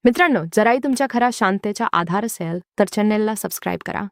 मित्रांनो, जराही तुमच्या घरात शांततेचा आधार असेल तर चॅनेलला सबस्क्राईब करा.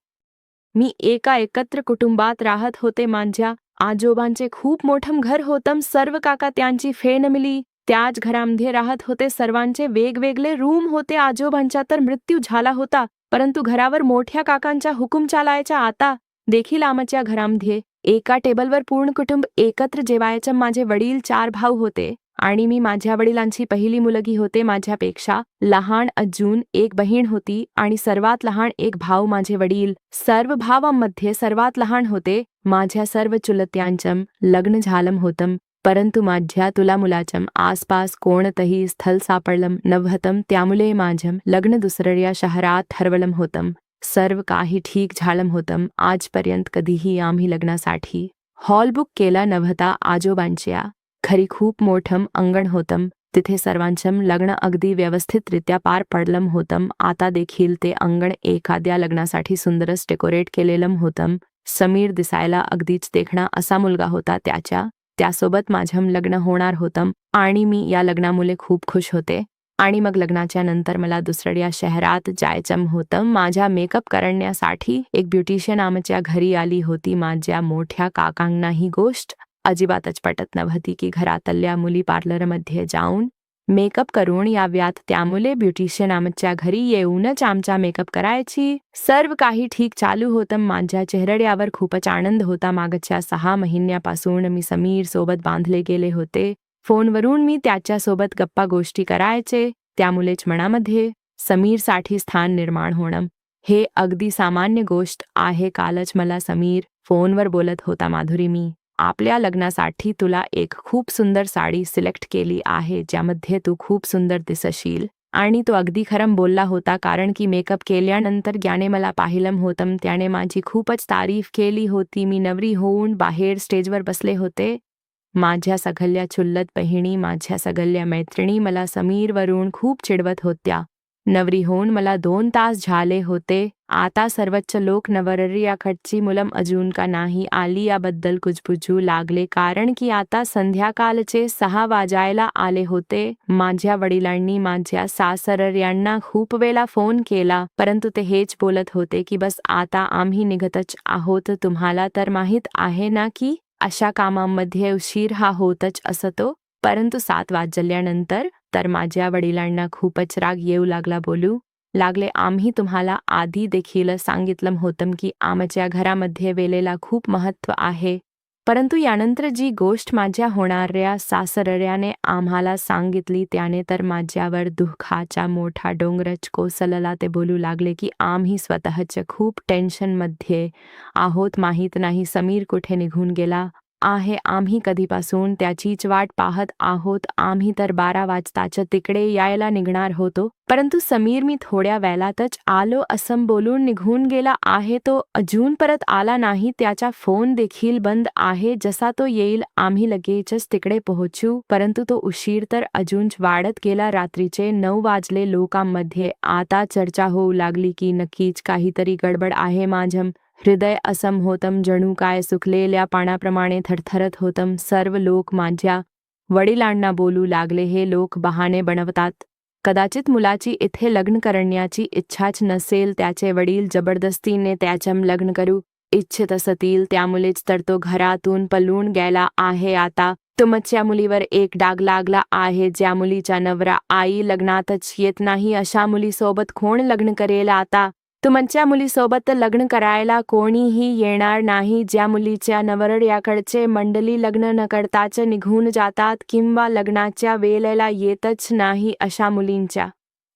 मी एका एकत्र कुटुंबात राहत होते. माझ्या आजोबांचे खूप मोठं घर होतं. सर्व काका त्यांची फॅमिली त्याच घरामध्ये राहत होते. सर्वांचे वेगवेगळे रूम होते. आजोबांचा तर मृत्यू झाला होता, परंतु घरावर मोठ्या काकांचा हुकूम चालायचा. आता देखील आमच्या घरामध्ये एका टेबलवर पूर्ण कुटुंब एकत्र जेवायचं. माझे वडील 4 भाऊ होते आणि मी माझ्या वडिलांची पहिली मुलगी होते. माझ्यापेक्षा लहान अजून एक बहीण होती आणि सर्वात लहान एक भाऊ. माझे वडील सर्व भावांमध्ये सर्वात लहान होते. माझ्या सर्व चुलत्यांचं लग्न झालं होतं, परंतु माझ्या तुला मुलाच्या आसपास कोणतंही स्थळ सापडलं नव्हतं. त्यामुळे माझं लग्न दुसऱ्या शहरात ठरवलं होतं. सर्व काही ठीक झालं होतं. आजपर्यंत कधीही आम्ही लग्नासाठी हॉल बुक केला नव्हता. आजोबांच्या घरी खूप मोठं अंगण होतं. तिथे सर्वांचं लग्न अगदी व्यवस्थितरित्या पार पडलं होतं. आता देखील ते अंगण एखाद्या लग्नासाठी सुंदरच डेकोरेट केलेलं होतं. समीर दिसायला अगदीच देखणा असा मुलगा होता. त्यासोबत माझं लग्न होणार होतं आणि मी या लग्नामुळे खूप खुश होते. आणि मग लग्नाच्या नंतर मला दुसऱ्या शहरात जायचं होतं. माझा मेकअप करण्यासाठी एक ब्युटिशियन आमच्या घरी आली होती. माझ्या मोठ्या काकांना ही गोष्ट अजिबातच पटत नव्हती की घरातल्या मुली पार्लरमध्ये जाऊन मेकअप करून याव्यात. त्यामुळे ब्युटिशियन आमच्या घरी येऊनच आमचा मेकअप करायची. सर्व काही ठीक चालू होतं. माझ्या चेहऱ्यावर खूपच आनंद होता. मागच्या 6 महिन्यापासून मी समीर सोबत बांधले गेले होते. फोनवरून मी त्याच्यासोबत गप्पा गोष्टी करायचे. त्यामुळेच मनामध्ये समीरसाठी स्थान निर्माण होणं हे अगदी सामान्य गोष्ट आहे. कालच मला समीर फोनवर बोलत होता, माधुरी, मी आपल्या लग्नासाठी तुला एक खूप सुंदर साडी सिलेक्ट केली आहे, ज्यामध्ये तू खूप सुंदर दिसशील. आणि तो अगदी खरं बोलला होता, कारण की मेकअप केल्यानंतर ज्याने मला पाहिलं होतं त्याने माझी खूपच तारीफ केली होती. मी नवरी होऊन बाहेर स्टेजवर बसले होते. माझ्या सगळ्या चुलत बहिणी, माझ्या सगळ्या मैत्रिणी मला समीरवरून खूप चिडवत होत्या. नवरी होऊन मला 2 तास झाले होते. आता सर्वच लोक नवरदेवाकडची मुलं अजून का नाही आली याबद्दल कुजबुजू लागले, कारण की आता संध्याकाळचे 6 वाजायला आले होते. माझ्या वडिलांनी माझ्या सासरऱ्यांना खूप वेळा फोन केला, परंतु ते हेच बोलत होते की बस आता आम्ही निघतच आहोत. तुम्हाला तर माहीत आहे ना की अशा कामांमध्ये उशीर हा होतच असतो. परंतु 7 वाजल्यानंतर तर माझ्या वडिलांना खूपच राग येऊ लागला. बोलू लागले, आम्ही तुम्हाला आधी देखील सांगितलं होतं की आमच्या घरामध्ये वेळेला खूप महत्त्व आहे. परंतु यानंतर जी गोष्ट माझ्या होणाऱ्या सासरऱ्याने आम्हाला सांगितली त्याने तर माझ्यावर दुःखाचा मोठा डोंगरच कोसळला. ते बोलू लागले की आम्ही स्वतःच खूप टेन्शनमध्ये आहोत. माहीत नाही समीर कुठे निघून गेला आहे. आम्ही कधीपासून त्याचीच वाट पाहत आहोत. आम्ही तर 12 वाजताच तिकडे यायला निघणार होतो, परंतु समीर मी थोड्या वेळातच आलो असं बोलून निघून गेला आहे. तो अजून परत आला नाही. त्याचा फोन देखील बंद आहे. जसा तो येईल आम्ही लगेचच तिकडे पोहोचू. परंतु तो उशीर तर अजून वाढत गेला. रात्रीचे 9 वाजले. लोकांमध्ये आता चर्चा होऊ लागली की नक्कीच काहीतरी गडबड आहे. माझं हृदय असम होतं, जणू काय सुकलेल्या पाण्याप्रमाणे थरथरत होतं. सर्व लोक माझ्या वडिलांना बोलू लागले, हे लोक बहाणे बनवतात. कदाचित मुलाची इथे लग्न करण्याची इच्छाच नसेल. त्याचे वडील जबरदस्तीने त्याचं लग्न करू इच्छित असतील, त्यामुळेच तर तो घरातून पळून गेला आहे. आता तुमच्या मुलीवर एक डाग लागला आहे. ज्या मुलीचा नवरा आई लग्नातच येत नाही अशा मुलीसोबत कोण लग्न करेल? आता तुमच्या मुलीसोबत लग्न करायला कोणीही येणार नाही. ज्या मुलीच्या नवरदेवाकडचे मंडळी लग्न न करताच निघून जातात किंवा लग्नाच्या वेळेला येतच नाही, अशा मुलींच्या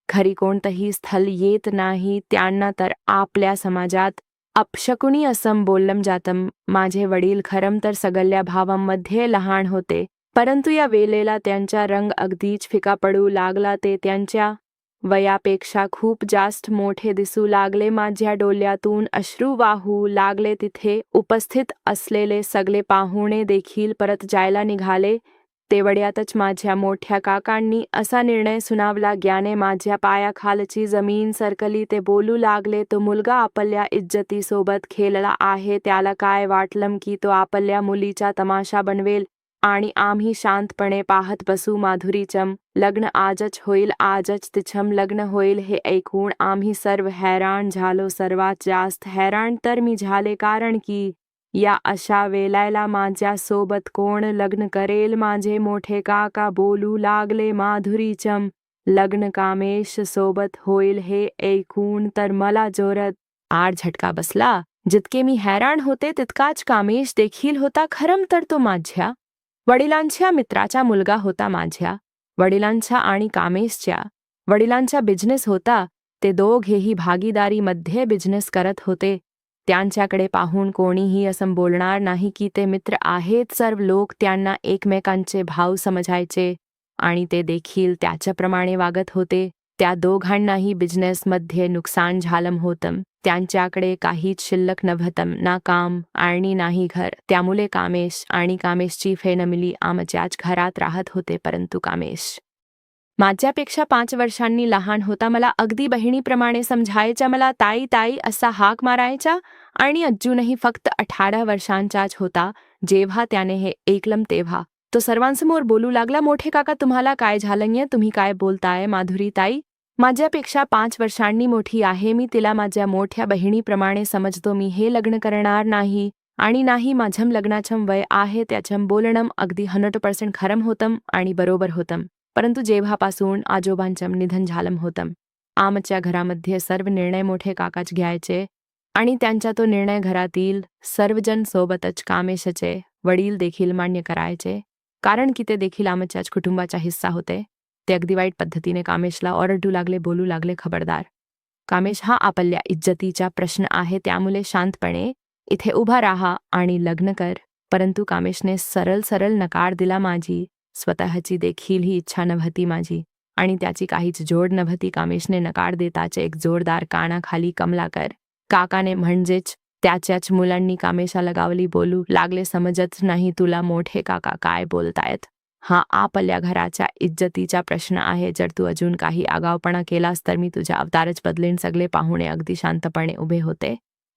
घरी कोणतंही स्थळ येत नाही, त्यांना तर आपल्या समाजात अपशकुनी असं बोललं जातं. माझे वडील खरं तर सगळ्या भावांमध्ये लहान होते, परंतु या वेळेला त्यांचा रंग अगदीच फिका पडू लागला. ते त्यांच्या वयापेक्षा खूप जास्त मोठे दिसू लागले. माझ्या डोळ्यातून अश्रू वाहू लागले. तिथे उपस्थित असलेले सगळे पाहुणे देखील परत जायला निघाले. तेवढ्यातच माझ्या मोठ्या काकांनी असा निर्णय सुनावला, ज्याने माझ्या पायाखालची जमीन सरकली. ते बोलू लागले, तो मुलगा आपल्या इज्जतीसोबत खेळला आहे. त्याला काय वाटलं की तो आपल्या मुलीचा तमाशा बनवेल? आणि आम्ही शांतपणे पाहत बसू. माधुरीचम, लग्न आजच होईल, आजच तिचं लग्न होईल हे ऐकून आम्ही सर्व हैराण झालो. सर्वात जास्त हैराण तर मी झाले, कारण की या अशा वेळेला माझ्यासोबत कोण लग्न करेल. माझे मोठे काका बोलू लागले, माधुरीचम, लग्न कामेश सोबत होईल हे ऐकून तर मला जोरात आड झटका बसला. जितके मी हैराण होते तितकाच कामेश देखील होता. खरं तर तो माझ्या वडिलांच्या मित्राचा मुलगा होता. माझ्या वडिलांचा आणि कामेशच्या वडिलांचा बिझनेस होता. ते दोघेही भागीदारीमध्ये बिझनेस करत होते. त्यांच्याकडे पाहून कोणीही असं बोलणार नाही की ते मित्र आहेत. सर्व लोक त्यांना एकमेकांचे भाऊ समजायचे आणि ते देखील त्याच्याप्रमाणे वागत होते. त्या दोघांनाही बिझनेसमध्ये नुकसान झालं होतं. त्यांच्याकडे काहीच शिल्लक नव्हतं, ना काम आणि नाही घर. त्यामुळे कामेश आणि कामेशची फॅमिली आमच्याच घरात राहत होते. परंतु कामेश माझ्यापेक्षा 5 वर्षांनी लहान होता. मला अगदी बहिणीप्रमाणे समजायचा. मला ताई ताई असा हाक मारायचा आणि अजूनही फक्त 18 वर्षांचाच होता. जेव्हा त्याने हे ऐकलं तेव्हा तो सर्वांसमोर बोलू लागला, मोठे काका, तुम्हाला काय झालंय? तुम्ही काय बोलताय? माधुरी ताई माझ्यापेक्षा 5 वर्षांनी मोठी आहे. मी तिला माझ्या मोठ्या बहिणीप्रमाणे समजतो. मी हे लग्न करणार नाही आणि नाही माझं लग्नाचं वय आहे. त्याचं बोलणं अगदी 100% खरं होतं आणि बरोबर होतं. परंतु जेव्हापासून आजोबांचं निधन झालं होतं, आमच्या घरामध्ये सर्व निर्णय मोठे काकाच घ्यायचे आणि त्यांचा तो निर्णय घरातील सर्वजण सोबतच कामेशचे वडील देखील मान्य करायचे, कारण की ते देखील आमच्याच कुटुंबाचा हिस्सा होते. ते अगदी वाईट पद्धतीने कामेशला ओरडू लागले, बोलू लागले, खबरदार कामेश, हा आपल्या इज्जतीचा प्रश्न आहे, त्यामुळे शांतपणे इथे उभा राहा आणि लग्न कर. परंतु कामेशने सरळ सरळ नकार दिला. माझी स्वतःची देखील ही इच्छा नव्हती माझी आणि त्याची काहीच जोड नव्हती. कामेशने नकार देताच एक जोरदार कानाखाली कमलाकर काकाने म्हणजेच त्याच्याच मुलांनी कामेशाला गावली, बोलू लागले, समजत नाही तुला मोठे काका काय बोलतायत? हा आपल्या घराच्या इज्जतीचा प्रश्न आहे. जर तू अजून काही आगाऊपणा केलास तर मी तुझ्या अवतारच बदलेन. सगळे पाहुणे अगदी शांतपणे उभे होते.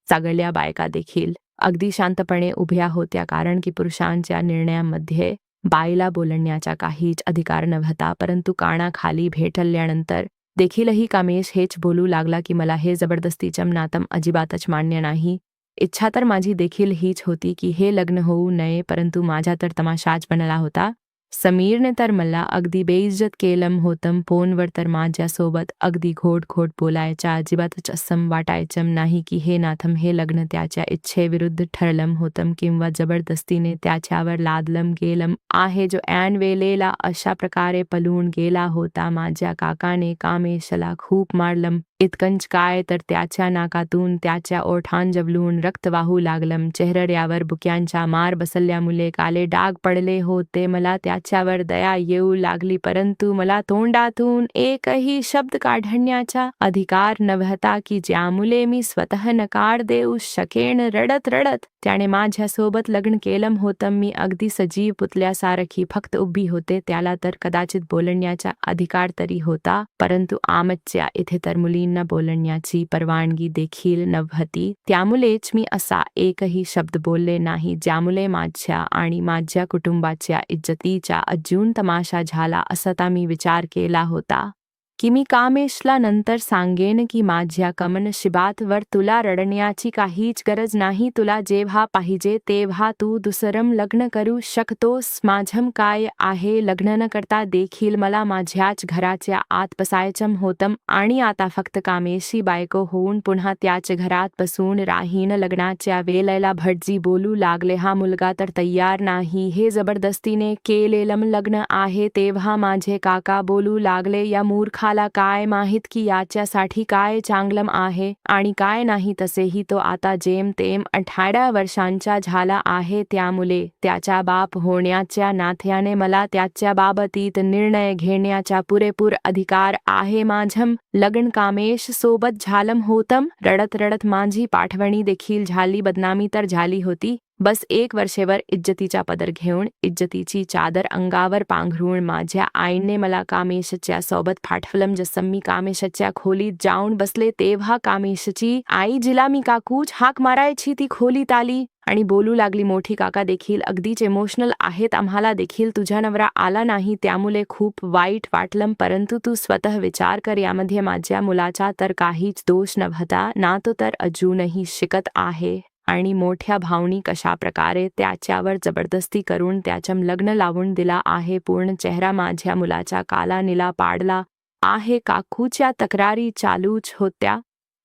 सगळ्या बायका देखील अगदी शांतपणे उभ्या होत्या, कारण की पुरुषांच्या निर्णयामध्ये बाईला बोलण्याचा काहीच अधिकार नव्हता. परंतु कानाखाली भेटल्यानंतर देखीलही कामेश हेच बोलू लागला की मला हे जबरदस्तीचं नातं अजिबातच मान्य नाही. इच्छा तर माझी देखील हीच होती की हे लग्न होऊ नये, परंतु माझा तर तमाशाच बनला होता. समीरने तर मला अगदी बेइज्जत केलं होतं. फोनवर तर माझ्यासोबत अगदी घोट बोलायच्या. अजिबातच असं वाटायचं नाही की हे नातं, हे लग्न त्याच्या इच्छेविरुद्ध ठरलं होतं किंवा जबरदस्तीने त्याच्यावर लादलं गेलं आहे, जो ऐन वेळेला अशा प्रकारे पळून गेला होता. माझ्या काकाने कामेशला खूप मारलं. इतकंच काय तर त्याच्या नाकातून त्याच्या ओठांजवळून रक्त वाहू लागलं. चेहऱ्यावर बुक्यांचा मार बसल्यामुळे काले डाग पडले होते. मला त्याच्यावर दया येऊ लागली, परंतु मला तोंडातून एकही शब्द काढण्याचा अधिकार नव्हता की ज्यामुळे मी स्वतः नकार देऊ शकेन. रडत रडत त्याने माझ्यासोबत लग्न केलं होतं. मी अगदी सजीव पुतल्यासारखी फक्त उभी होते. त्याला तर कदाचित बोलण्याचा अधिकार तरी होता, परंतु आमच्या इथे तर मुलींना बोलण्याची परवानगी देखील नव्हती. त्यामुळेच मी असा एकही शब्द बोलले नाही ज्यामुळे माझ्या आणि माझ्या कुटुंबाच्या इज्जतीचा अजून तमाशा झाला असता. मी विचार केला होता की मी कामेशला नंतर सांगेन की माझ्या कमनशिबातवर तुला रडण्याची काहीच गरज नाही. तुला जेव्हा पाहिजे तेव्हा तू दुसरं लग्न करू शकतोस. माझं काय आहे? लग्न न करता देखील मला माझ्याच घराच्या आत बसायचं होतं आणि आता फक्त कामेशी बायको होऊन पुन्हा त्याच घरात बसून राहीन. लग्नाच्या वेळेला भटजी बोलू लागले, हा मुलगा तर तयार नाही, हे जबरदस्तीने केलेलं लग्न आहे. तेव्हा माझे काका बोलू लागले, या मूर्खाला काय माहित की याच्यासाठी काय चांगलं आहे आणि काय नाही. तसेही तो आता जेमतेम 18 वर्षांचा झाला आहे, त्यामुळे त्याचा बाप होण्याच्या नात्याने मला त्याच्या बाबतीत निर्णय घेण्याचा पुरेपूर अधिकार आहे. माझं लग्न कामेश सोबत झालं होतं. रडत रडत माझी पाठवणी देखील झाली, बदनामी तर झाली होती. बस 1 वर्षेवर इज्जतीचा पदर घेऊन इज्जतीची चादर अंगावर पांघरून माझ्या आईने मला कामेशच्या सोबत पाठवलं. जसं मी कामेशच्या खोलीत जाऊन बसले तेव्हा कामेशची आई जिला मी काकूच हाक मारायची ती खोलीत आली आणि बोलू लागली, मोठी काका देखील अगदीच इमोशनल आहेत, आम्हाला देखील तुझा नवरा आला नाही त्यामुळे खूप वाईट वाटलं, परंतु तू स्वतः विचार कर, यामध्ये माझ्या मुलाचा तर काहीच दोष नव्हता ना, तो तर अजूनही शिकत आहे आणि मोठ्या भाऊनी कशा प्रकारे त्याच्यावर जबरदस्ती करून त्याचं लग्न लावून दिला आहे. पूर्ण चेहरा माझ्या मुलाचा काला निळा पाडला आहे. काकूच्या तक्रारी चालूच होत्या.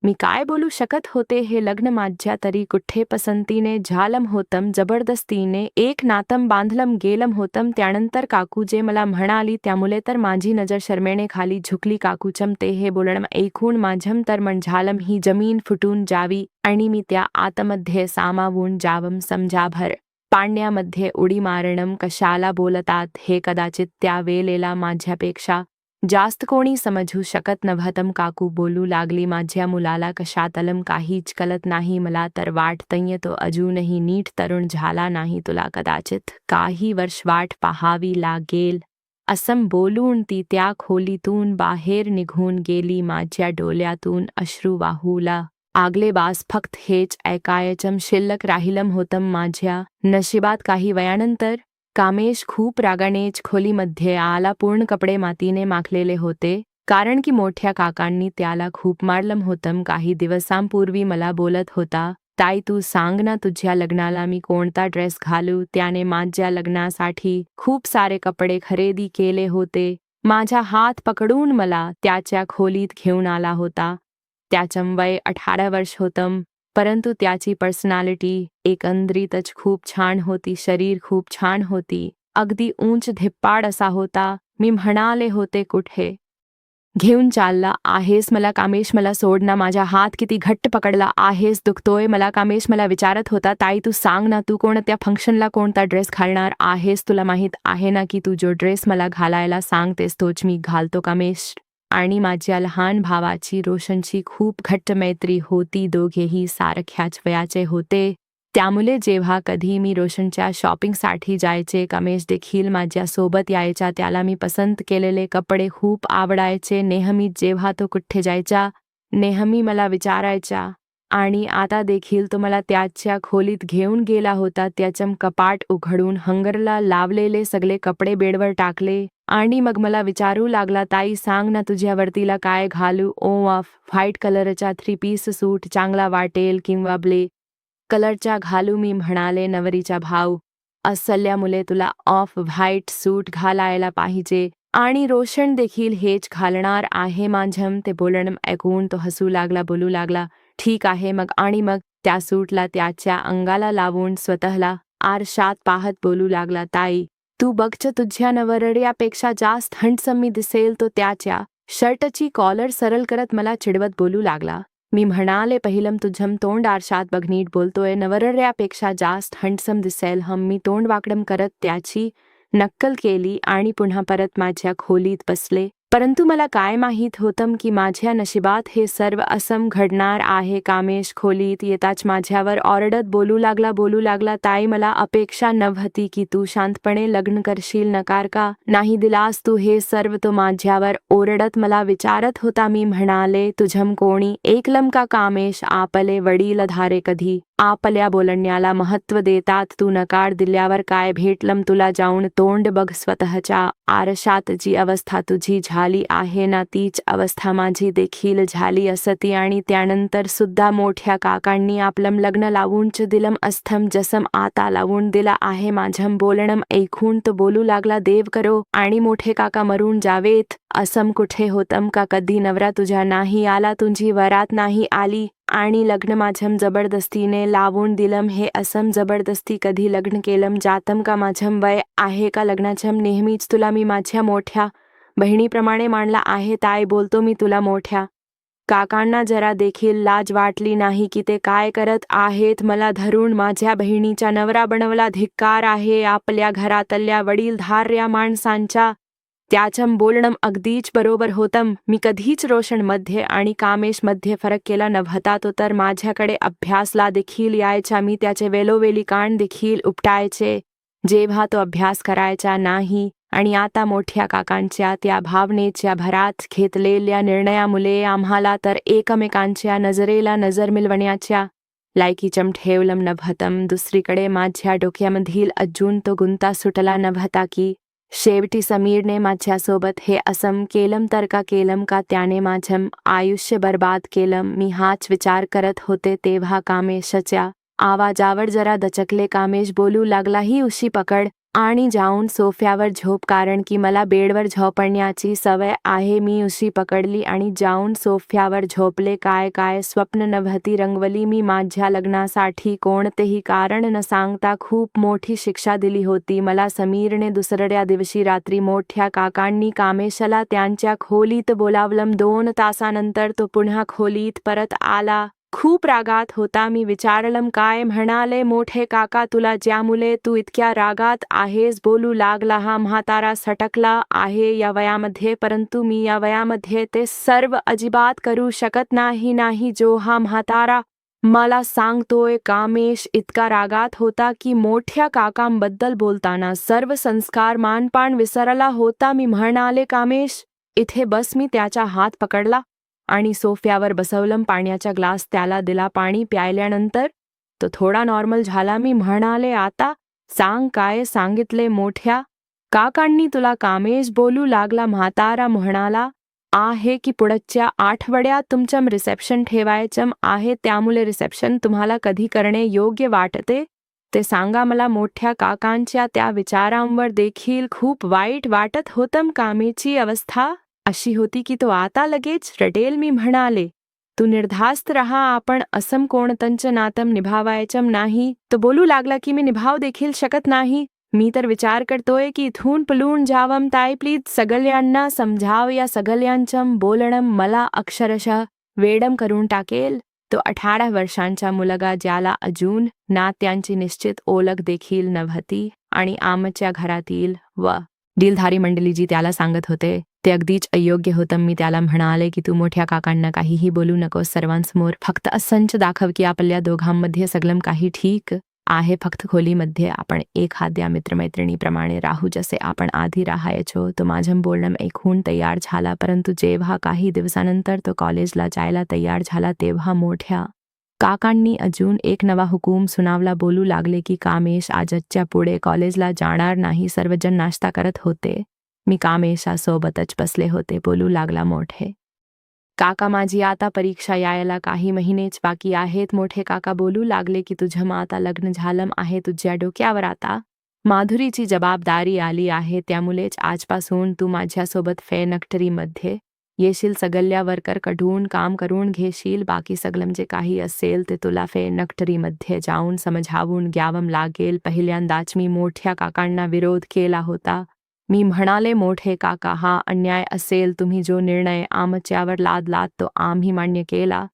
मी काय बोलू शकत होते? हे लग्न माझ्या तरी कुठे पसंतीने झालं होतं, जबरदस्तीने एक नातं बांधलं गेलं होतं. त्यानंतर काकू जे मला म्हणाली त्यामुळे तर माझी नजर शरमेने खाली झुकली. काकूचं ते हे बोलणं ऐकून माझं तर मन झालं ही जमीन फुटून जावी आणि मी त्या आतमध्ये सामावून जावं. समजाभर पाण्यामध्ये उडी मारणं कशाला बोलतात हे कदाचित त्या वेळेला माझ्यापेक्षा जास्त कोणी समजू शकत नव्हतं. काकू बोलू लागली, माझ्या मुलाला कशातलं काहीच कळत नाही, मला तर वाटतंय तो अजूनही नीट तरुण झाला नाही, तुला कदाचित काही वर्ष वाट पाहावी लागेल. असं बोलून ती त्या खोलीतून बाहेर निघून गेली. माझ्या डोळ्यातून अश्रू वाहू लागले. बास फक्त हेच ऐकायचं शिल्लक राहिलं होतं. माझ्या नशिबात काही वयानंतर कामेश खूप रागानेच खोलीमध्ये आला. पूर्ण कपडे मातीने माखलेले होते, कारण की मोठ्या काकांनी त्याला खूप मारलं होतं. काही दिवसांपूर्वी मला बोलत होता, ताई तू सांग ना तुझ्या लग्नाला मी कोणता ड्रेस घालू. त्याने माझ्या लग्नासाठी खूप सारे कपडे खरेदी केले होते. माझा हात पकडून मला त्याच्या खोलीत घेऊन आला होता. त्याचं वय 18 वर्ष होतं, परंतु त्याची पर्सनॅलिटी एकंदरीतच खूप छान होती. शरीर खूप छान होती, अगदी उंच धिप्पाड असा होता. मी म्हणाले होते, कुठे घेऊन चालला आहेस मला कामेश? मला सोड ना. माझा हात किती घट्ट पकडला आहेस, दुखतोय मला. कामेश मला विचारत होता, ताई तू सांग ना तू कोणत्या फंक्शनला कोणता ड्रेस घालणार आहेस? तुला माहीत आहे ना की तू जो ड्रेस मला घालायला सांगतेस तोच मी घालतो. कामेश आणि माझ्या लहान भावाची रोशनची खूप घट्ट मैत्री होती. दोघेही सारख्याच वयाचे होते, त्यामुळे जेव्हा कधी मी रोशनच्या शॉपिंगसाठी जायचे कामेश देखील माझ्यासोबत यायचा. त्याला मी पसंत केलेले कपडे खूप आवडायचे. नेहमी जेव्हा तो कुठे जायचा नेहमी मला विचारायचा आणि आता देखील तो मला त्याच्या खोलीत घेऊन गेला होता. त्याचं कपाट उघडून हंगरला लावलेले सगळे कपडे बेडवर टाकले आणि मग मला विचारू लागला, ताई सांग ना तुझ्यावरतीला काय घालू? व्हाईट कलरचा 3 पीस सूट चांगला वाटेल किंवा ब्लॅक कलरचा घालू? मी म्हणाले, नवरीचा भाऊ असल्यामुळे तुला ऑफ व्हाईट सूट घालायला पाहिजे आणि रोशन देखील हेच घालणार आहे. माझं ते बोलणं ऐकून तो हसू लागला, बोलू लागला, ठीक आहे मग. आणि मग त्या सूटला त्याच्या अंगाला लावून स्वतःला आरशात पाहत बोलू लागला, ताई तू बघच तुझ्या नवरदेवापेक्षा जास्त हँडसम मी दिसेल. तो त्याच्या शर्टची कॉलर सरळ करत मला चिडवत बोलू लागला. मी म्हणाले, पहिलं तुझं तोंड आरशात बघ, नीट बोलतोय. नवरदेवापेक्षा जास्त हँडसम दिसेल. मी तोंड वाकडं करत त्याची नक्कल केली आणि पुन्हा परत माझ्या खोलीत बसले. परंतु मला काय माहीत होतं की माझ्या नशिबात हे सर्व असं घडणार आहे. कामेश खोलीत येताच माझ्यावर ओरडत बोलू लागला, ताई मला अपेक्षा नव्हती की तू शांतपणे लग्न करशील. नकार का नाही दिलास तू हे सर्व? तो माझ्यावर ओरडत मला विचारत होता. मी म्हणाले, तुझं कोणी ऐकलं का? कामेश आपले वडीलधारे कधी आपल्या बोलण्याला महत्त्व देतात. तू नकार दिल्यावर काय भेटलं तुला? जाऊन तोंड बघ स्वतःच्या आरशात. जी अवस्था तुझी झाली आहे ना तीच अवस्था माझी देखील झाली असती आणि त्यानंतर सुद्धा मोठ्या काकांनी आपलं लग्न लावूनच दिलं असतं जसं आता लावून दिला आहे. माझं बोलणं ऐकून तो बोलू लागला, देव करो आणि मोठे काका मरून जावेत. असं कुठे होतं का? कधी नवरा तुझ्या नाही आला, तुझी वरात नाही आली आणि लग्न माझं जबरदस्तीने लावून दिलं. हे असं जबरदस्ती कधी लग्न केलं जातं का? माझं वय आहे का लग्नाचं? नेहमीच तुला मी माझ्या मोठ्या बहिणीप्रमाणे मानला आहे. ताई बोलतो मी तुला. मोठ्या काकांना जरा देखील लाज वाटली नाही की ते काय करत आहेत? मला धरून माझ्या बहिणीचा नवरा बनवला. धिक्कार आहे आपल्या घरातल्या वडीलधाऱ्या माणसांचा. त्याचं बोलणं अगदीच बरोबर होतं. मी कधीच रोशनमध्ये आणि कामेशमध्ये फरक केला नव्हता. तो तर माझ्याकडे अभ्यासला देखील यायचा. मी त्याचे वेळोवेळी कान देखील उपटायचे जेव्हा तो अभ्यास करायचा नाही. आणि आता मोठ्या काकांच्या त्या भावनेच्या भरात घेतलेल्या निर्णयामुळे आम्हाला तर एकमेकांच्या नजरेला नजर मिळवण्याच्या लायकीचं ठेवलं नव्हतं. दुसरीकडे माझ्या डोक्यामधील अजून तो गुंता सुटला नव्हता की शेवटी समीरने माझ्यासोबत हे असं केलं तर का केलं का त्याने माझं आयुष्य बर्बाद केलं. मी हाच विचार करत होते तेव्हा कामेशच्या आवाजावर जरा दचकले. कामेश बोलू लागला, ही उशी पकड आणि जाऊन सोफ्यावर झोप, कारण की मला बेडवर झोपण्याची सवय आहे. मी उशी पकडली आणि जाऊन सोफ्यावर झोपले. काय काय स्वप्न नव्हती रंगवली मी. माझ्या लग्नासाठी कोणतेही कारण न सांगता खूप मोठी शिक्षा दिली होती मला समीरने. दुसऱ्या दिवशी रात्री मोठ्या काकांनी कामेशला त्यांच्या खोलीत बोलावलं. 2 तासानंतर तो पुन्हा खोलीत परत आला. खूप रागात होता. मी विचारलं, काय? म्हणाले, मोठे काका, तुला ज्यामुळे तू इतक्या रागात आहेस. बोलू लागला, हा म्हातारा सटकला आहे या वयामध्ये, परंतु मी या वयामध्ये ते सर्व अजिबात करू शकत नाही जो हा म्हातारा मला सांगतोय. कामेश इतका रागात होता की मोठ्या काकांबद्दल बोलताना सर्व संस्कार मानपान विसरला होता. मी म्हणाले, कामेश इथे बस. मी त्याचा हात पकडला आणि सोफ्यावर बसवलं. पाण्याचा ग्लास त्याला दिला. पाणी प्यायल्यानंतर तो थोडा नॉर्मल झाला. मी म्हणाले, आता सांग, काय सांगितले मोठ्या काकांनी तुला? कामेश बोलू लागला. म्हातारा म्हणाला आहे की पुढच्या आठवड्यात तुमचं रिसेप्शन ठेवायचं आहे, त्यामुळे रिसेप्शन तुम्हाला कधी करणे योग्य वाटते ते सांगा मला. मोठ्या काकांच्या त्या विचारांवर देखील खूप वाईट वाटत होतं. कामेची अवस्था अशी होती की तो आता लगेच रडेल. मी म्हणाले, तू निर्धास्त रहा, आपण असं कोणतंच नातं निभावायचं नाही. तो बोलू लागला की मी निभाव देखील शकत नाही. मी तर विचार करतोय की इथून पळून जावं. ताई प्लीज सगळ्यांना समजाव. या सगळ्यांचं बोलणं मला अक्षरशः वेडम करून टाकेल. तो 18 वर्षांचा मुलगा ज्याला अजून नात्यांची निश्चित ओळख देखील नव्हती आणि आमच्या घरातील व डीलधारी मंडळी जी त्याला सांगत होते ते अगदीच अयोग्य होतं. मी त्याला म्हणाले की तू मोठ्या काकांना काहीही बोलू नकोस सर्वांसमोर. फक्त असंच दाखव की आपल्या दोघांमध्ये सगळं काही ठीक आहे. फक्त खोलीमध्ये आपण एखाद्या मित्रमैत्रिणीप्रमाणे राहू जसे आपण आधी राहायचो. तो माझं बोलणं ऐकून तयार झाला, परंतु जेव्हा काही दिवसानंतर तो कॉलेजला जायला तयार झाला तेव्हा मोठ्या काकांनी अजून एक नवा हुकूम सुनावला. बोलू लागले की कामेश आजच्या पुढे कॉलेजला जाणार नाही. सर्वजण नाश्ता करत होते. मी कामेशासोबतच बसले होते. बोलू लागला, मोठे काका, माझी आता परीक्षा यायला काही महिनेच बाकी आहेत. मोठे काका बोलू लागले की तुझं आता लग्न झालं आहे. तुझ्या डोक्यावर आता माधुरीची जबाबदारी आली आहे, त्यामुळेच आजपासून तू माझ्यासोबत फॅक्टरीमध्ये येशील. सगळ्या वर्करकडून काम करून घेशील. बाकी सगळं जे काही असेल ते तुला फॅक्टरीमध्ये जाऊन समजावून घ्यावं लागेल. पहिल्यांदाच मी मोठ्या काकांना विरोध केला होता. मी म्हणाले, मोठे काका, हा अन्याय असेल. तुम्ही जो निर्णय आमच्यावर लादलात तो आम्ही मान्य केला,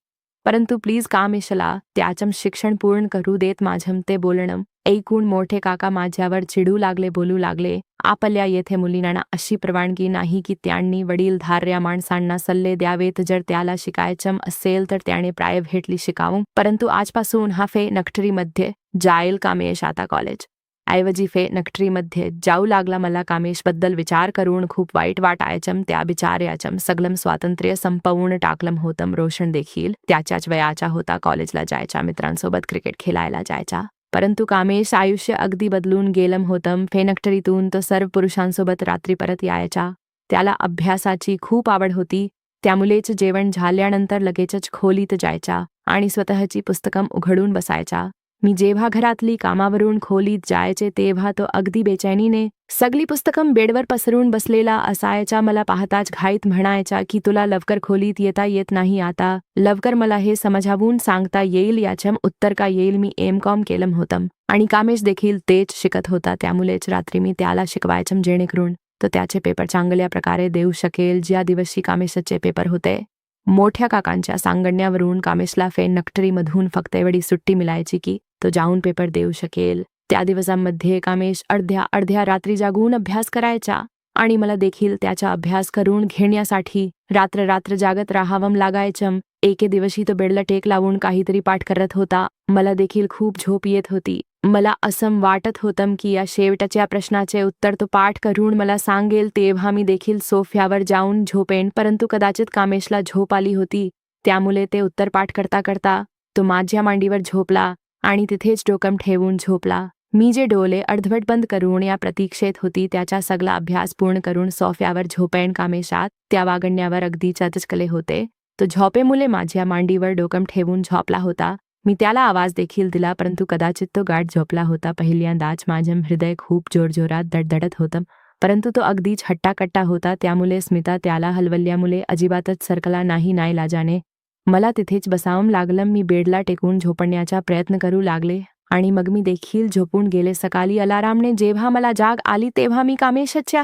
परंतु प्लीज कामेशला त्याचं शिक्षण पूर्ण करू देत. माझं ते बोलणं ऐकून मोठे काका माझ्यावर चिडू लागले. बोलू लागले, आपल्या येथे मुलींना अशी परवानगी नाही की त्यांनी वडीलधाऱ्या माणसांना सल्ले द्यावेत. जर त्याला शिकायचं असेल तर त्याने प्रायव्हेटली शिकावं, परंतु आजपासून हा फॅक्टरीमध्ये जाईल. कामेश आता कॉलेज ऐवजी फॅक्टरीमध्ये जाऊ लागला. मला कामेशबद्दल विचार करून खूप वाईट वाटायचं. त्या बिचाऱ्याचं सगळं स्वातंत्र्य संपवून टाकलं होतं. रोशन देखील त्याच्याच वयाचा होता. कॉलेजला जायचा, मित्रांसोबत क्रिकेट खेळायला जायचा, परंतु कामेश आयुष्य अगदी बदलून गेलं होतं. फॅक्टरीतून तो सर्व पुरुषांसोबत रात्री परत यायचा. त्याला अभ्यासाची खूप आवड होती, त्यामुळेच जेवण झाल्यानंतर लगेचच खोलीत जायचा आणि स्वतःची पुस्तकं उघडून बसायचा. मी जेव्हा घरातली कामावरून खोलीत जायचे तेव्हा तो अगदी बेचैनीने सगळी पुस्तकं बेडवर पसरून बसलेला असायचा. मला पाहताच घाईत म्हणायचा की तुला लवकर खोलीत येता येत नाही आता? लवकर मला हे समजावून सांगता येईल याचं उत्तर का येईल? मी M.Com केलं होतं आणि कामेश देखील तेच शिकत होता, त्यामुळेच रात्री मी त्याला शिकवायचं जेणेकरून तो त्याचे पेपर चांगल्या प्रकारे देऊ शकेल. ज्या दिवशी कामेशचे पेपर होते, मोठ्या काकांच्या सांगण्यावरून कामेशला फॅक्टरीमधून फक्त एवढी सुट्टी मिळायची की तो जाऊन पेपर देऊ शकेल. त्या दिवसांमध्ये कामेश अर्ध्या रात्री जागून अभ्यास करायचा. आणि मला देखील त्याचा अभ्यास करून घेण्यासाठी रात्र रात्र जागत राहावं लागायचं. एके दिवशी तो बेडला टेक लावून काहीतरी पाठ करत होता. मला देखील खूप झोप येत होती. मला असं वाटत होतं की या शेवटच्या प्रश्नाचे उत्तर तो पाठ करून मला सांगेल तेव्हा मी देखील सोफ्यावर जाऊन झोपेन. परंतु कदाचित कामेशला झोप आली होती, त्यामुळे ते उत्तर पाठ करता करता तो माझ्या मांडीवर झोपला आणि तिथेच डोकं ठेवून झोपला. मी जे डोळे अर्धवट बंद करून या प्रतीक्षेत होती त्याचा सगळा अभ्यास पूर्ण करून सोफ्यावर झोपेन. कामेशात त्या वागण्यावर अगदी चचकले होते. तो झोपेमुळे माझ्या मांडीवर डोकं ठेवून झोपला होता. मी त्याला आवाज देखील दिला, परंतु कदाचित तो गाढ झोपला होता. पहिल्यांदाच माझं हृदय खूप जोरजोरात धडधडत होतं, परंतु तो अगदीच हट्टाकट्टा होता, त्यामुळे स्मिता त्याला हलवल्यामुळे अजिबातच सरकला नाही. नाईलाजाने मला तिथेच बसावं लागलं. मी बेडला टेकून झोपण्याचा प्रयत्न करू लागले आणि मग मी देखील झोपून गेले. सकाळी अलारामने जेव्हा मला जाग आली तेव्हा मी कामेशच्या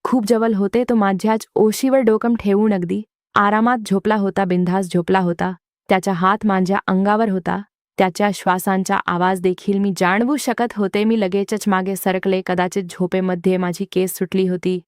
खूप जवळ होते. तो माझ्याच ओशीवर डोकं ठेवून अगदी आरामात झोपला होता, बिनधास्त झोपला होता. त्याचा हात माझ्या अंगावर होता. त्याच्या श्वासांचा आवाज देखील मी जाणवू शकत होते. मी लगेचच मागे सरकले. कदाचित झोपेमध्ये माझी केस सुटली होती,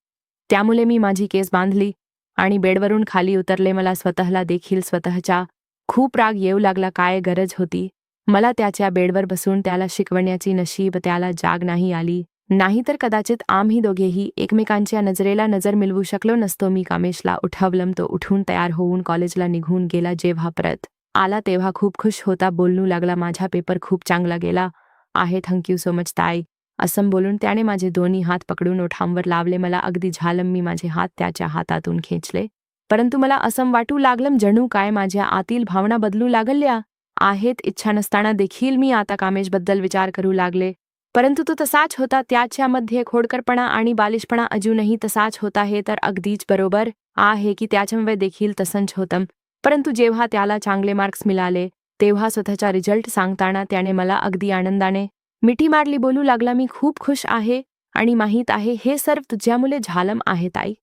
त्यामुळे मी माझी केस बांधली आणि बेडवरून खाली उतरले. मला स्वतःला देखील स्वतःचा खूप राग येऊ लागला. काय गरज होती मला त्याच्या बेडवर बसून त्याला शिकवण्याची? नशीब त्याला जाग नाही आली, नाहीतर कदाचित आम्ही दोघेही एकमेकांच्या नजरेला नजर मिळवू शकलो नसतो. मी कामेशला उठवलं. तो उठून तयार होऊन कॉलेजला निघून गेला. जेव्हा परत आला तेव्हा खूप खुश होता. बोलू लागला, माझा पेपर खूप चांगला गेला आहे, थँक्यू सो मच ताई. असं बोलून त्याने माझे दोन्ही हात पकडून ओठांवर लावले. मला अगदी झालं. मी माझे हात त्याच्या हातातून खेचले, परंतु मला असं वाटू लागलं जणू काय माझ्या आतील भावना बदलू लागल्या आहेत. इच्छा नसताना देखील मी आता कामेशबद्दल विचार करू लागले, परंतु तो तसाच होता. त्याच्यामध्ये खोडकरपणा आणि बालिशपणा अजूनही तसाच होता. हे तर अगदीच बरोबर आहे की त्याच्यामुळे देखील तसंच होतं. परंतु जेव्हा त्याला चांगले मार्क्स मिळाले तेव्हा स्वतःचा रिझल्ट सांगताना त्याने मला अगदी आनंदाने मिठी मारली. बोलू लागला, मी खूप खुश आहे आणि माहीत आहे हे सर्व तुझ्यामुळे झालं आहे ताई.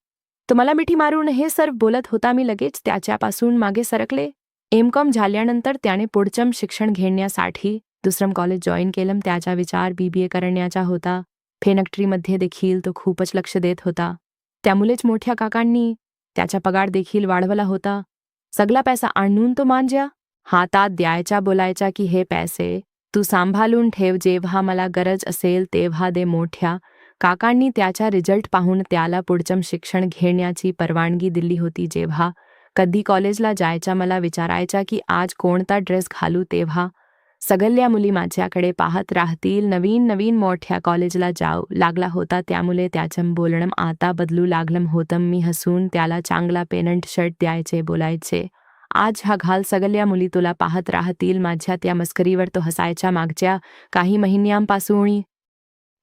तो मला मिठी मारून हे सर्व बोलत होता. मी लगेच त्याच्यापासून मागे सरकले. एमकॉम झाल्यानंतर त्याने पुढचं शिक्षण घेण्यासाठी दुसरं कॉलेज जॉईन केलं. त्याचा विचार BBA करण्याचा होता. फॅक्टरीमध्ये देखील तो खूपच लक्ष देत होता, त्यामुळेच मोठ्या काकांनी त्याचा पगार देखील वाढवला होता. सगळा पैसा आणून तो माझ्या हातात द्यायचा, बोलायचा की हे पैसे तू सांभाळून ठेव, जेव्हा मला गरज असेल तेव्हा दे. मोठ्या काकांनी त्याचा रिझल्ट पाहून त्याला पुढचं शिक्षण घेण्याची परवानगी दिली होती. जेव्हा कधी कॉलेजला जायचा मला विचारायचा की आज कोणता ड्रेस घालू, तेव्हा सगळ्या मुली माझ्याकडे पाहत राहतील. नवीन नवीन मोठ्या कॉलेजला जाऊ लागला होता, त्यामुळे त्याचं बोलणं आता बदलू लागलं होतं. मी हसून त्याला चांगला पेनंट शर्ट द्यायचे, बोलायचे आज हा घाल, सगळ्या मुली तुला पाहत राहतील. माझ्या त्या मस्करीवर तो हसायचा. मागच्या काही महिन्यांपासून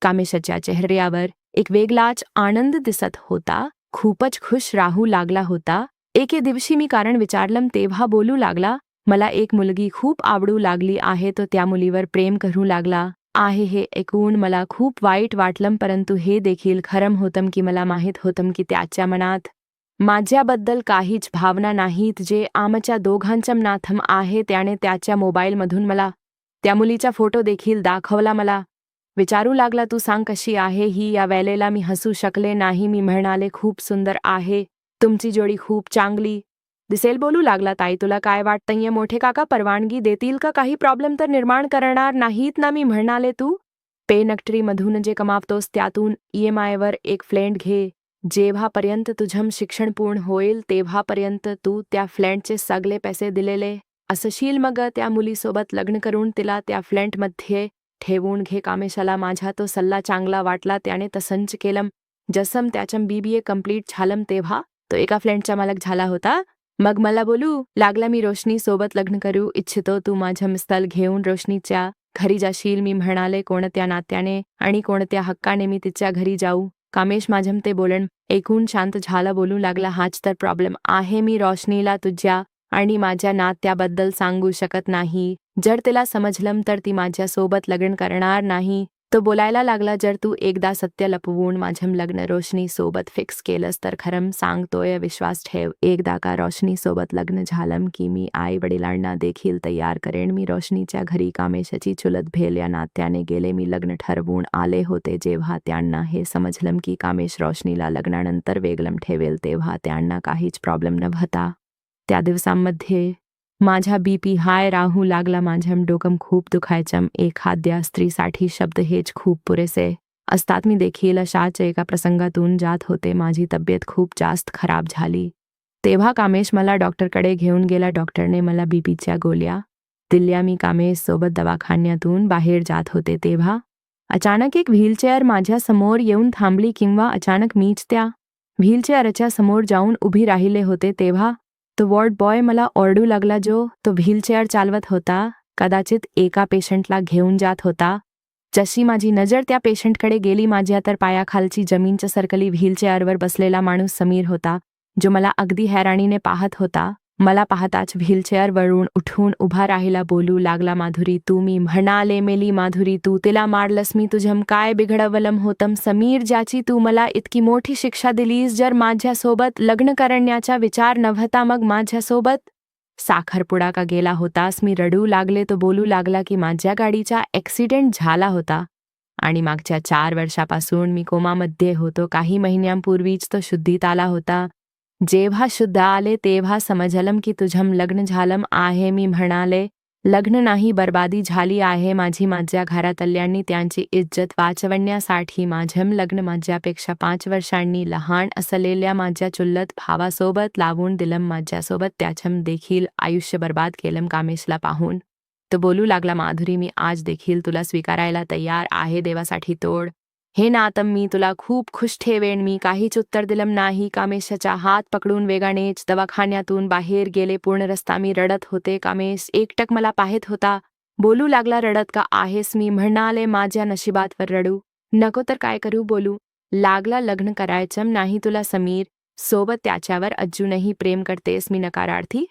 कामेशच्या चेहऱ्यावर एक वेगळाच आनंद दिसत होता. खूपच खुश राहू लागला होता. एके दिवशी मी कारण विचारलं तेव्हा बोलू लागला, मला एक मुलगी खूप आवडू लागली आहे. तो त्या मुलीवर प्रेम करू लागला आहे. हे ऐकून मला खूप वाईट वाटलं, परंतु हे देखील खरं होतं की मला माहीत होतं की त्याच्या मनात माझ्याबद्दल काहीच भावना नाहीत, जे आमच्या दोघांचं नातं आहे. त्याने त्याच्या मोबाईलमधून मला त्या मुलीचा फोटो देखील दाखवला. मला विचारू लागला, तू सांग कशी आहे ही. या वेळेला मी हसू शकले नाही. मी म्हणाले, खूप सुंदर आहे, तुमची जोडी खूप चांगली दिसेल. बोलू लागला, ताई तुला काय वाटतंय, मोठे काका परवानगी देतील का? काही प्रॉब्लेम तर निर्माण करणार नाहीत ना? मी म्हणाले, तू फॅक्टरीमधून जे कमावतोस त्यातून EMI वर एक फ्लॅट घे. जेव्हापर्यंत तुझं शिक्षण पूर्ण होईल तेव्हापर्यंत तू त्या फ्लॅटचे सगळे पैसे दिलेले असशील. मग त्या मुलीसोबत लग्न करून तिला त्या फ्लॅटमध्ये ठेवून घे. कामेशाला माझा तो सल्ला चांगला वाटला. त्याने तसंच केलं. जसं त्याचं BBA कंप्लीट झालं तेव्हा तो एका फ्लॅटचा मालक झाला होता. मग मला बोलू लागला, मी रोशनी सोबत लग्न करू इच्छितो, तू माझं स्थळ घेऊन रोशनीच्या घरी जाशील. मी म्हणाले, कोणत्या नात्याने आणि कोणत्या हक्काने मी तिच्या घरी जाऊ? कामेश माझं ते बोलणं ऐकून शांत झाला. बोलू लागला, हाच तर प्रॉब्लेम आहे. मी रोशनीला तुझ्या आणि माझ्या नात्याबद्दल सांगू शकत नाही. जर तिला समजलं तर ती माझ्यासोबत लग्न करणार नाही. तो बोलायला लागला, जर तू एकदा सत्य लपवून माझ्या लग्न रोशनी सोबत फिक्स केलंस तर खरं सांगतोय, विश्वास ठेव, एकदा का रोशनी सोबत लग्न झालं की मी आई वडिलांना देखील तयार करेन. मी रोशनीच्या घरी कामेशची चुलत भेल या नात्याने गेले. मी लग्न ठरवून आले होते. जेव्हा त्यांना हे समजलं की कामेश रोशनीला लग्नानंतर वेगळं ठेवेल तेव्हा त्यांना काहीच प्रॉब्लेम नव्हता. त्या दिवसांमध्ये माझा बीपी हाय राहू लागला. माझ्या डोकं खूप दुखायचं. एखाद्या स्त्रीसाठी शब्द हेच खूप पुरेसे असतात. मी देखील अशाच एका प्रसंगातून जात होते. माझी तब्येत खूप जास्त खराब झाली. तेव्हा कामेश मला डॉक्टरकडे घेऊन गेला. डॉक्टरने मला बीपीच्या गोळ्या दिल्या. मी कामेश सोबत दवाखान्यातून बाहेर जात होते तेव्हा अचानक एक व्हीलचेअर माझ्या समोर येऊन थांबली. किंवा अचानक मीच त्या व्हीलचेअरच्या समोर जाऊन उभी राहिले होते. तेव्हा तो वॉर्ड बॉय मला ओरडू लागला, जो तो व्हीलचेअर चालवत होता, कदाचित एका पेशंटला घेऊन जात होता. जशी माझी नजर त्या पेशंटकडे गेली, माझ्या तर पायाखालची जमीनच्या सरकली. व्हीलचेअरवर बसलेला माणूस समीर होता, जो मला अगदी हैराणीने पाहत होता. मला पाहताच व्हीलचेअरवरून उठून उभा राहिला. बोलू लागला, माधुरी तू. मी म्हणाले, मेली माधुरी तू, तिला मारलंस. मी तुझ्याम काय बिघडवलं होतं समीर, ज्याची तू मला इतकी मोठी शिक्षा दिलीस? जर माझ्यासोबत लग्न करण्याचा विचार नव्हता मग माझ्यासोबत साखरपुडा का गेला होतास? मी रडू लागले. तो बोलू लागला की माझ्या गाडीचा ॲक्सिडेंट झाला होता आणि मागच्या 4 वर्षापासून मी कोमामध्ये होतो. काही महिन्यांपूर्वीच तो शुद्धीत आला होता. जेव्हा शुद्ध आले तेव्हा समजलं की तुझं लग्न झालं आहे. मी म्हणाले, लग्न नाही, बर्बादी झाली आहे माझी. माझ्या घरातल्यांनी त्यांची इज्जत वाचवण्यासाठी माझं लग्न माझ्यापेक्षा 5 वर्षांनी लहान असलेल्या माझ्या चुलत भावासोबत लावून दिलं. माझ्यासोबत त्याचं देखील आयुष्य बर्बाद केलं. कामेशला पाहून तो बोलू लागला, माधुरी मी आज देखील तुला स्वीकारायला तयार आहे. देवासाठी तोड हे नातं, मी तुला खूप खुश ठेवेन. मी काहीच उत्तर दिलं नाही. कामेशचा हात पकडून वेगानेच दवाखान्यातून बाहेर गेले. पूर्ण रस्ता मी रडत होते. कामेश एकटक मला पाहत होता. बोलू लागला, रडत का आहेस? मी म्हणाले, माझ्या नशिबातवर रडू नको तर काय करू? बोलू लागला, लग्न करायचं नाही तुला समीर सोबत, त्याच्यावर अजूनही प्रेम करतेस? मी नकारार्थी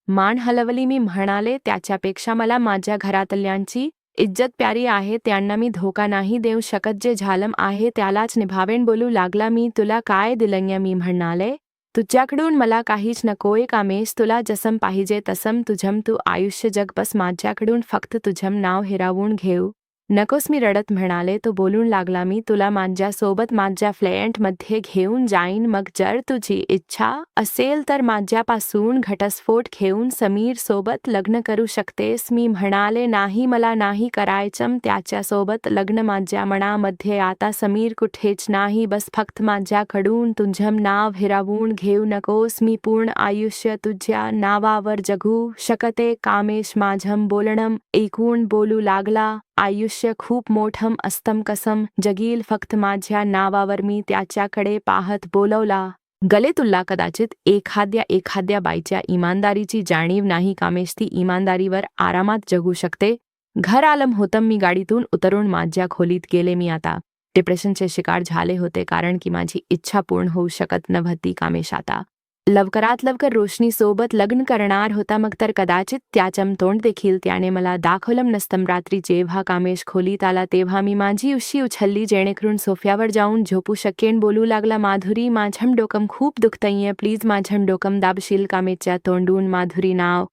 मान हलवली. मी म्हणाले, त्याच्यापेक्षा मला माझ्या घरातल्यांची इज्जत प्यारी आहे. त्यांना मी धोका नाही देऊ शकत. जे झालं आहे त्यालाच निभावेन. बोलू लागला, मी तुला काय दिलंय? मी म्हणाले, तुझ्याकडून मला काहीच नकोय कामेश. तुला जसं पाहिजे तसं तुझं तू आयुष्य जग. बस माझ्याकडून फक्त तुझं नाव हिरावून घेऊ नकोस. मी रडत म्हणाले. तो बोलून लागला, मी तुला माझ्यासोबत माझ्या फ्लॅटमध्ये घेऊन जाईन. मग जर तुझी इच्छा असेल तर माझ्यापासून घटस्फोट घेऊन समीर सोबत लग्न करू शकतेस. मी म्हणाले, नाही, मला नाही करायचं त्याच्यासोबत लग्न. माझ्या मनामध्ये आता समीर कुठेच नाही. बस फक्त माझ्याकडून तुझं नाव हिरावून घेऊ नकोस. मी पूर्ण आयुष्य तुझ्या नावावर जगू शकते. कामेश माझं बोलणं ऐकून बोलू लागला, आयुष्य खूप मोठं असतं, कसम जगील फक्त माझ्या नावावर. मी त्याच्याकडे पाहत बोलवला, गले तुला कदाचित एखाद्या बाईच्या इमानदारीची जाणीव नाही. कामेश ती इमानदारीवर आरामात जगू शकते. घर आलं होतं. मी गाडीतून उतरून माझ्या खोलीत गेले. मी आता डिप्रेशनचे शिकार झाले होते, कारण की माझी इच्छा पूर्ण होऊ शकत नव्हती. कामेश आता लवकरात लवकर रोशनी सोबत लग्न करणार होता. मग तर कदाचित त्याचं तोंड देखील त्याने मला दाखवलं नसतं. रात्री जेव्हा कामेश खोलीत आला तेव्हा मी माझी उशी उचलली जेणेकरून सोफ्यावर जाऊन झोपू शकेन. बोलू लागला, माधुरी माझं डोकं खूप दुखतंय, प्लीज माझं डोकं दाबशील? कामेशच्या तोंडून माधुरी नाव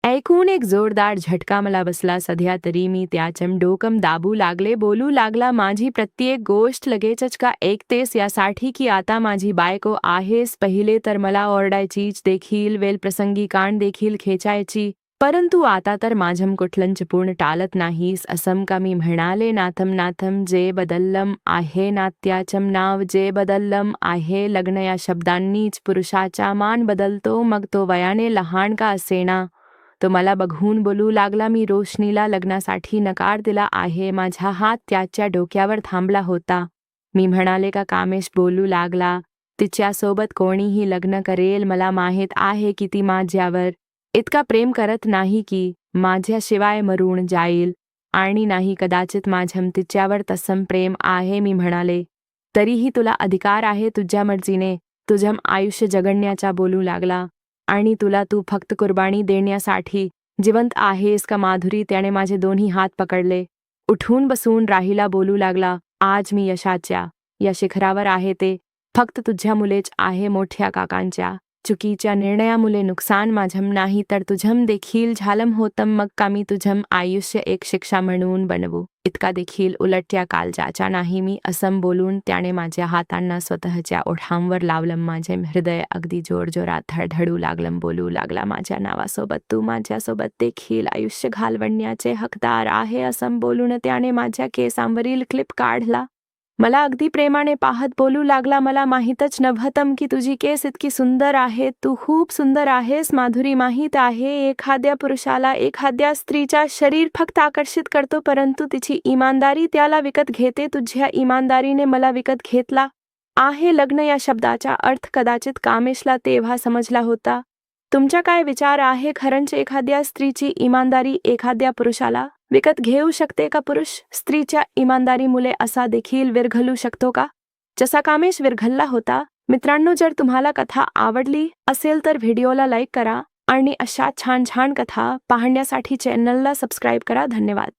ऐकून एक जोरदार झटका मला बसला. सध्या तरी मी त्याचं डोकं दाबू लागले. बोलू लागला, माझी प्रत्येक गोष्ट लगेचच का ऐकतेस? यासाठी की आता माझी बायको आहेस. पहिले तर मला ओरडायचीच देखील, वेलप्रसंगी कान देखील खेचायची, परंतु आता तर माझं कुठलंच पूर्ण टाळत नाहीस असं का? मी म्हणाले, नाथम जे बदललं आहे, नात्याचं नाव जे बदललं आहे. लग्न या शब्दांनीच पुरुषाचा मान बदलतो, मग तो वयाने लहान का असेना. तो मला बघून बोलू लागला, मी रोशनीला लग्नासाठी नकार दिला आहे. माझा हात त्याच्या डोक्यावर थांबला होता. मी म्हणाले का? कामेश बोलू लागला, तिच्यासोबत कोणीही लग्न करेल. मला माहीत आहे की ती माझ्यावर इतका प्रेम करत नाही की माझ्याशिवाय मरून जाईल, आणि नाही कदाचित माझं तिच्यावर तसं प्रेम आहे. मी म्हणाले, तरीही तुला अधिकार आहे तुझ्या मर्जीने तुझं आयुष्य जगण्याचा. बोलू लागला, आणि तू फक्त कुर्बानी देण्यासाठी जिवंत आहेस का? माधुरी त्याने माझे दोन्ही हात पकडले. उठून बसून राहीला बोलू लागला, आज मी यशाच्या या शिखरावर आहे ते फक्त तुझ्यामुळेच आहे. मोठ्या काकांच्या चुकीच्या निर्णयामुळे नुकसान माझं नाही तर तुझं देखील झालं होतं. मग का मी तुझं आयुष्य एक शिक्षा म्हणून बनवू इतका देखील उलट्या काळजाचा नाही मी. असं बोलून त्याने माझ्या हातांना स्वतःच्या ओठांवर लावलं. माझे हृदय अगदी जोरजोरात धडधडू लागलं. बोलू लागला, माझ्या नावासोबत तू माझ्यासोबत देखील आयुष्य घालवण्याचे हकदार आहे. असं बोलून त्याने माझ्या केसांवरील क्लिप काढला. मला अगदी प्रेमाने पाहत बोलू लागला, मला माहीतच नव्हतं की तुझी केस इतकी सुंदर आहे. तू खूप सुंदर आहेस माधुरी. माहीत आहे, एखाद्या पुरुषाला एखाद्या स्त्रीचा शरीर फक्त आकर्षित करतो, परंतु तिची इमानदारी त्याला विकत घेते. तुझ्या इमानदारीने मला विकत घेतला आहे. लग्न या शब्दाचा अर्थ कदाचित कामेशला तेव्हा समजला होता. तुमचा काय विचार आहे? खरंच एखाद्या स्त्रीची इमानदारी एखाद्या पुरुषाला विकत घेऊ शकते का? पुरुष स्त्रीच्या इमानदारीमुळे असा देखील विरघळू शकतो का, जसा कामेश विरघळला होता? मित्रांनो, जर तुम्हाला कथा आवडली असेल तर व्हिडिओला लाईक करा आणि अशा छान छान कथा पाहण्यासाठी चॅनलला सबस्क्राईब करा. धन्यवाद.